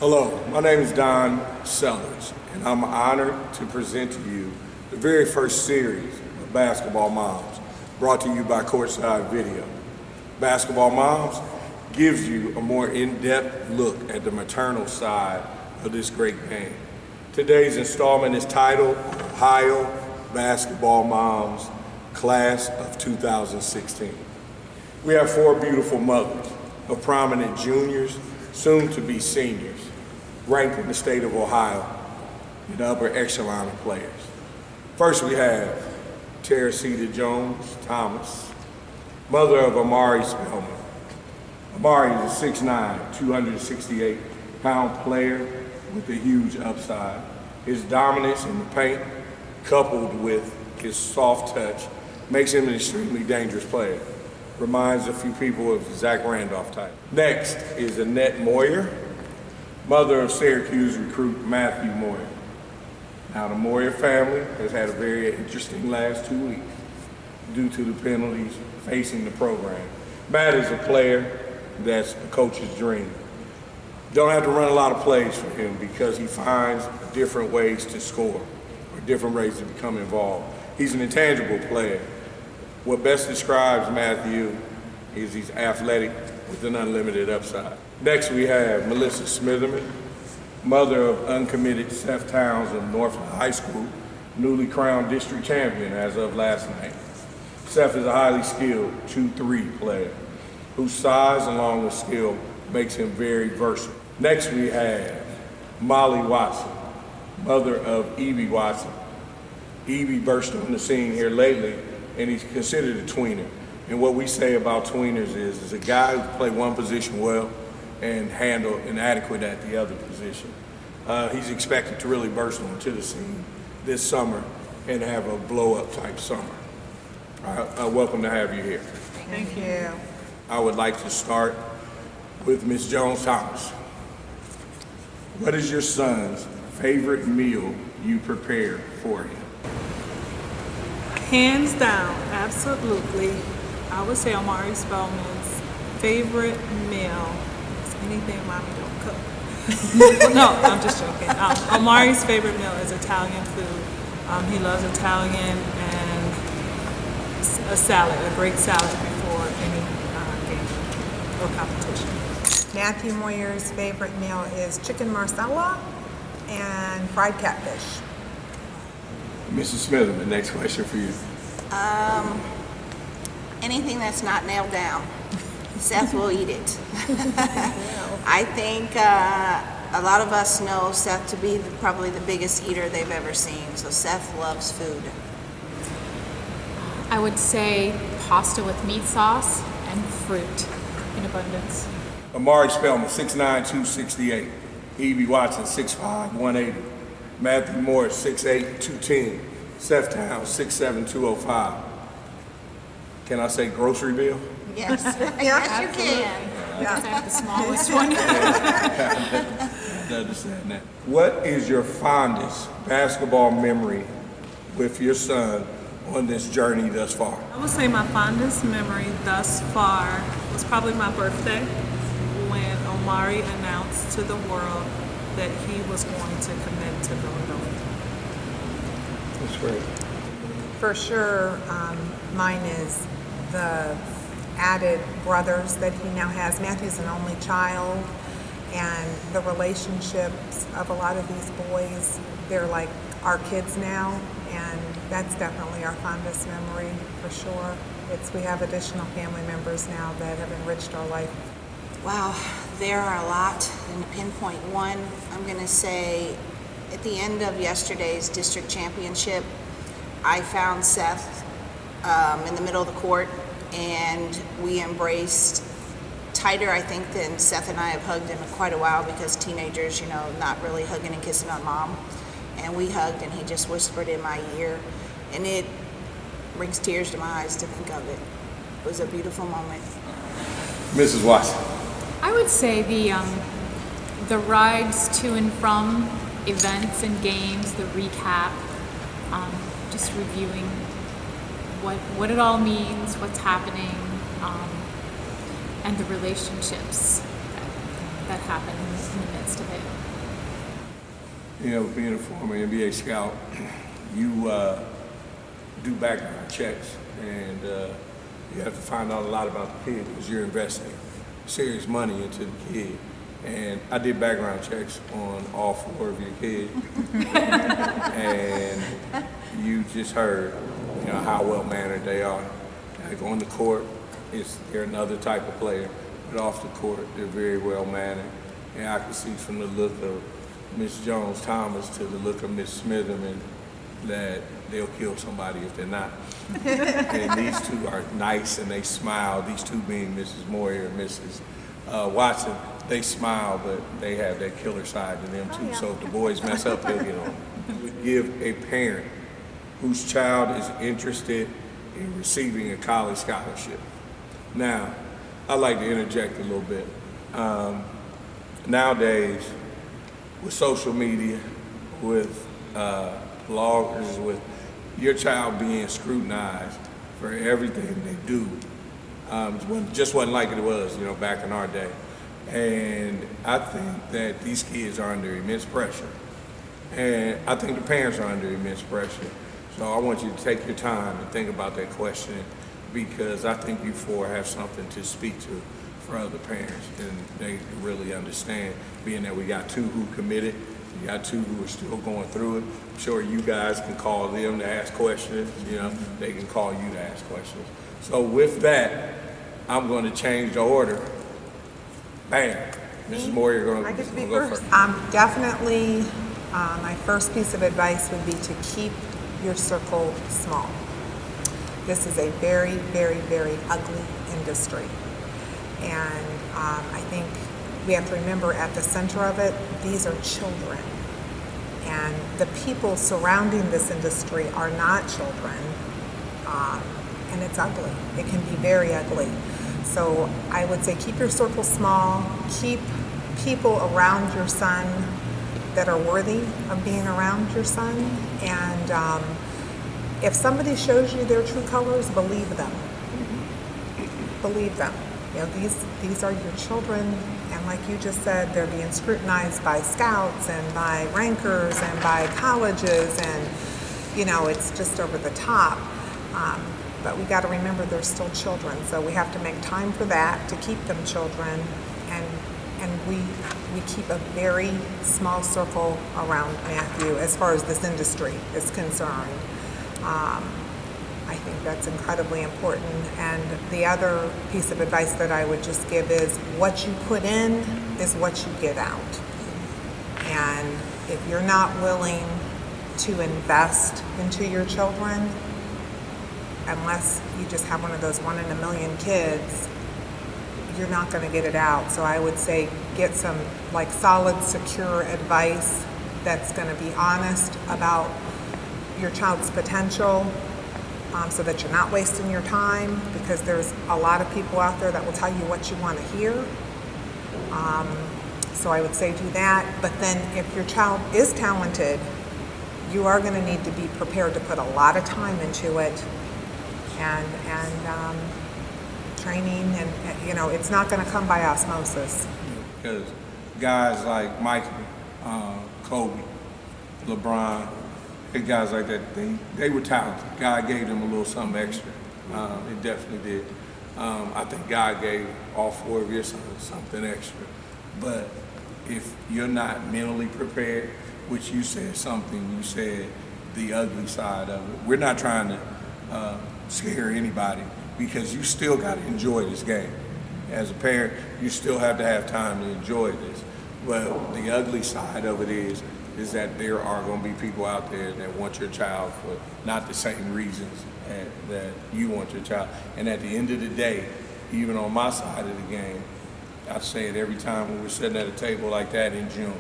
Hello, my name is Don Sellers, and I'm honored to present to you the very first series of Basketball Moms, brought to you by Courtside Video. Basketball Moms gives you a more in-depth look at the maternal side of this great game. Today's installment is titled Ohio Basketball Moms Class of 2016. We have four beautiful mothers of prominent juniors, soon to be seniors, ranked in the state of Ohio in the upper echelon of players. First we have Teresita Jones Thomas, mother of Amari Spellman. Amari is a 6'9", 268-pound player with a huge upside. His dominance in the paint, coupled with his soft touch, makes him an extremely dangerous player. Reminds a few people of Zach Randolph type. Next is Annette Moyer, mother of Syracuse recruit Matthew Moyer. Now the Moyer family has had a very interesting last 2 weeks due to the penalties facing the program. Matt is a player that's a coach's dream. Don't have to run a lot of plays for him because he finds different ways to score or different ways to become involved. He's an intangible player. What best describes Matthew is he's athletic with an unlimited upside. Next we have Melissa Smitherman, mother of uncommitted Seth Towns of Northland High School, newly crowned district champion as of last night. Seth is a highly skilled 2-3 player whose size along with skill makes him very versatile. Next we have Molly Watson, mother of Evie Watson. Evie burst on the scene here lately, and he's considered a tweener. And what we say about tweeners is a guy who can play one position well and handle inadequate at the other position. He's expected to really burst onto the scene this summer and have a blow-up type summer. Welcome to have you here. Thank you. I would like to start with Ms. Jones Thomas. What is your son's favorite meal you prepare for him? Hands down, absolutely. I would say Amari Spellman's favorite meal is anything mommy don't cook. No, I'm just joking. Amari's favorite meal is Italian food. He loves Italian and a salad, a great salad before any game or competition. Matthew Moyer's favorite meal is chicken marsala and fried catfish. Mrs. Smitherman, next question for you. Anything that's not nailed down, Seth will eat it. I think a lot of us know Seth to be probably the biggest eater they've ever seen, so Seth loves food. I would say pasta with meat sauce and fruit in abundance. Amari Spellman, 6'9", 268. Evie Watson, 6'5", 180. Matthew Moore, 6'8", 210. Seth Towns, 6'7", 205. Can I say grocery bill? Yes, yes you can. I have the smallest one. I understand that. What is your fondest basketball memory with your son on this journey thus far? I would say my fondest memory thus far was probably my birthday when Amari announced to the world that he was going to commit to Villanova. That's great. For sure, mine is the added brothers that he now has. Matthew's an only child, and the relationships of a lot of these boys, they're like our kids now, and that's definitely our fondest memory for sure. We have additional family members now that have enriched our life. Wow, there are a lot, and to pinpoint one, I'm going to say at the end of yesterday's district championship, I found Seth in the middle of the court, and we embraced tighter, I think, than Seth and I have hugged in quite a while, because teenagers, not really hugging and kissing on mom. And we hugged, and he just whispered in my ear, and it brings tears to my eyes to think of it. It was a beautiful moment. Mrs. Watson. I would say the rides to and from events and games, the recap, just reviewing what it all means, what's happening, and the relationships that happen in the midst of it. You know, being a former NBA scout, you do background checks, and you have to find out a lot about the kid because you're investing serious money into the kid. And I did background checks on all 4 of your kids, and you just heard, you know, how well mannered they are. Like on the court, they're another type of player, but off the court, they're very well mannered. And I can see from the look of Miss Jones Thomas to the look of Miss Smitherman that they'll kill somebody if they're not. And these 2 are nice and they smile. These 2 being Mrs. Moyer and Mrs. Watson. They smile, but they have that killer side to them too. So if the boys mess up, they'll get on them. Would give a parent whose child is interested in receiving a college scholarship. Now, I'd like to interject a little bit. Nowadays, with social media, with bloggers, with your child being scrutinized for everything they do, just wasn't like it was, you know, back in our day. And I think that these kids are under immense pressure. And I think the parents are under immense pressure. So I want you to take your time and think about that question, because I think you 4 have something to speak to for other parents, and they really understand, being that we got 2 who committed, we got 2 who are still going through it. I'm sure you guys can call them to ask questions, you know, they can call you to ask questions. So with that, I'm going to change the order. Bam. Mrs. Moore, you're going I get to be go first. first. Definitely, my first piece of advice would be to keep your circle small. This is a very, very, very ugly industry. And I think we have to remember at the center of it, these are children. And the people surrounding this industry are not children. And it's ugly. It can be very ugly. So I would say keep your circle small, keep people around your son that are worthy of being around your son, and if somebody shows you their true colors, believe them. Believe them. You know, these are your children, and like you just said, they're being scrutinized by scouts and by rankers and by colleges, and you know, it's just over the top. But we got to remember they're still children, so we have to make time for that, to keep them children, and we keep a very small circle around Matthew as far as this industry is concerned. I think that's incredibly important. And the other piece of advice that I would just give is what you put in is what you get out. And if you're not willing to invest into your children, unless you just have one of those 1 in a million kids, you're not going to get it out. So I would say get some like solid, secure advice that's going to be honest about your child's potential, so that you're not wasting your time, because there's a lot of people out there that will tell you what you want to hear. So I would say do that. But then if your child is talented, you are going to need to be prepared to put a lot of time into it, and training, and you know, it's not going to come by osmosis. Because guys like Michael, Kobe, LeBron, and guys like that, they were talented. God gave them a little something extra. It definitely did. I think God gave all 4 of your sons something extra. But if you're not mentally prepared, which you said something, you said the ugly side of it. We're not trying to scare anybody, because you still got to enjoy this game. As a parent, you still have to have time to enjoy this. But the ugly side of it is that there are going to be people out there that want your child for not the same reasons that you want your child. And at the end of the day, even on my side of the game, I say it every time when we're sitting at a table like that in June,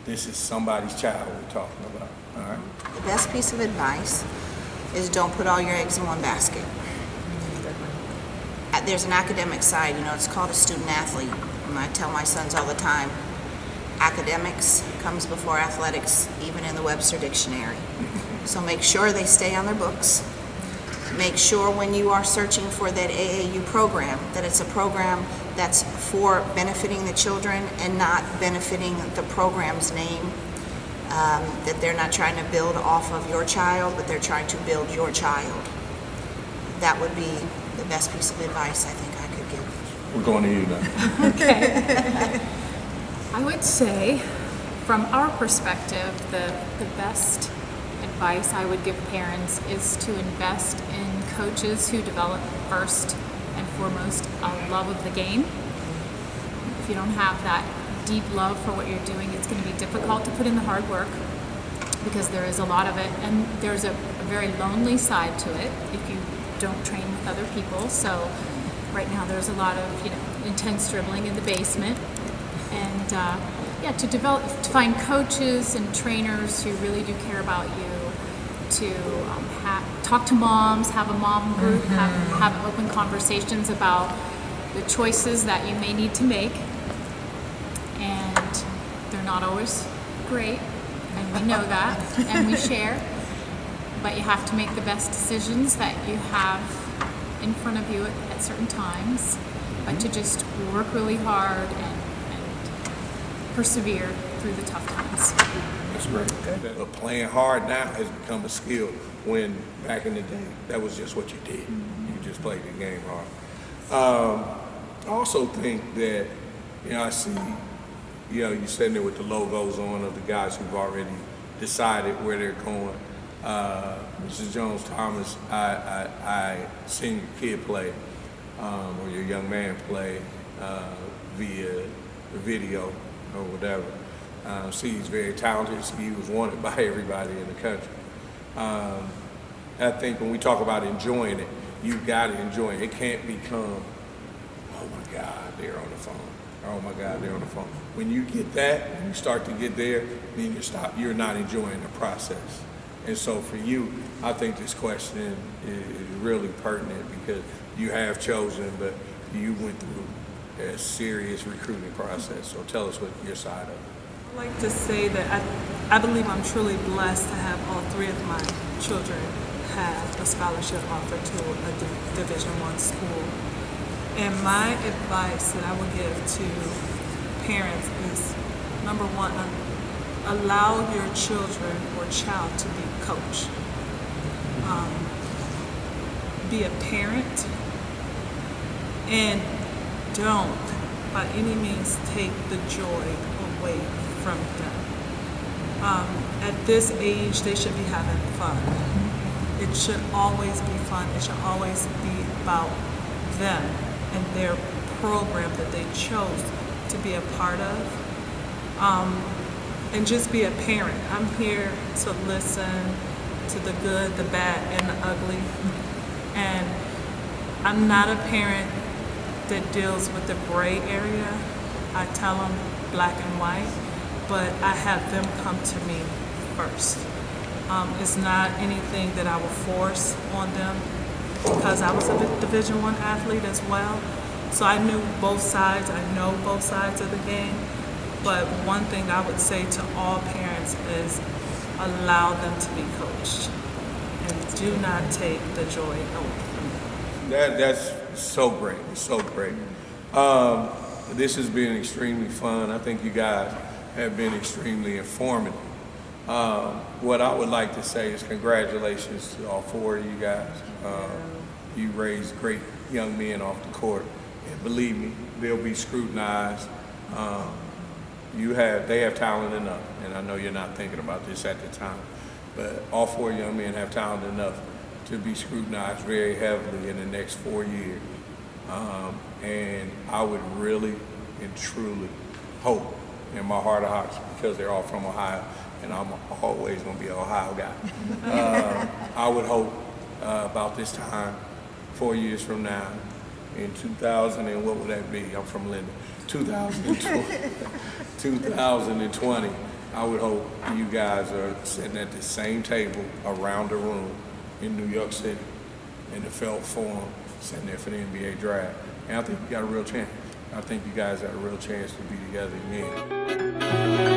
this is somebody's child we're talking about, all right? The best piece of advice is don't put all your eggs in one basket. There's an academic side, you know, it's called a student athlete. And I tell my sons all the time, academics comes before athletics, even in the Webster Dictionary. So make sure they stay on their books. Make sure when you are searching for that AAU program, that it's a program that's for benefiting the children and not benefiting the program's name. that they're not trying to build off of your child, but they're trying to build your child. That would be the best piece of advice I think I could give. We're going to you now. Okay. I would say, from our perspective, the best advice I would give parents is to invest in coaches who develop first and foremost a love of the game. If you don't have that deep love for what you're doing, it's going to be difficult to put in the hard work because there is a lot of it, and there's a very lonely side to it if you don't train with other people. So right now there's a lot of intense dribbling in the basement, and to find coaches and trainers who really do care about you, to talk to moms, have a mom group, have open conversations about the choices that you may need to make. And they're not always great, and we know that, and we share, but you have to make the best decisions that you have in front of you at certain times, but to just work really hard and persevere through the tough times. That's great. But playing hard now has become a skill, when back in the day, that was just what you did. You just played the game hard. I also think that, I see, you're sitting there with the logos on of the guys who've already decided where they're going. Mrs. Jones-Thomas, I seen your kid play, or your young man play via the video or whatever. See, he's very talented. See, he was wanted by everybody in the country. I think when we talk about enjoying it, you've got to enjoy it. It can't become, oh my God, they're on the phone. Oh my God, they're on the phone. When you get that, when you start to get there, then you're not enjoying the process. And so for you, I think this question is really pertinent because you have chosen, but you went through a serious recruiting process. So tell us what your side of it. I'd like to say that I believe I'm truly blessed to have all three of my children have a scholarship offer to a Division I school. And my advice that I would give to parents is, number one, allow your children or child to be coached. Be a parent, and don't by any means take the joy away from them. At this age, they should be having fun. It should always be fun. It should always be about them and their program that they chose to be a part of. And just be a parent. I'm here to listen to the good, the bad, and the ugly. And I'm not a parent that deals with the gray area. I tell them black and white, but I have them come to me first. It's not anything that I will force on them, because I was a Division I athlete as well. So I knew both sides. I know both sides of the game. But one thing I would say to all parents is allow them to be coached and do not take the joy away from them. That's so great. It's so great. This has been extremely fun. I think you guys have been extremely informative. What I would like to say is congratulations to all four of you guys. You raised great young men off the court. And believe me, they'll be scrutinized. They have talent enough, and I know you're not thinking about this at the time, but all four young men have talent enough to be scrutinized very heavily in the next 4 years. And I would really and truly hope in my heart of hearts, because they're all from Ohio, and I'm always going to be an Ohio guy. I would hope about this time, 4 years from now, in 2000, and what would that be? I'm from Linden. 2020, I would hope you guys are sitting at the same table around the room in New York City in the Felt Forum, sitting there for the NBA draft. And I think you got a real chance. I think you guys got a real chance to be together again.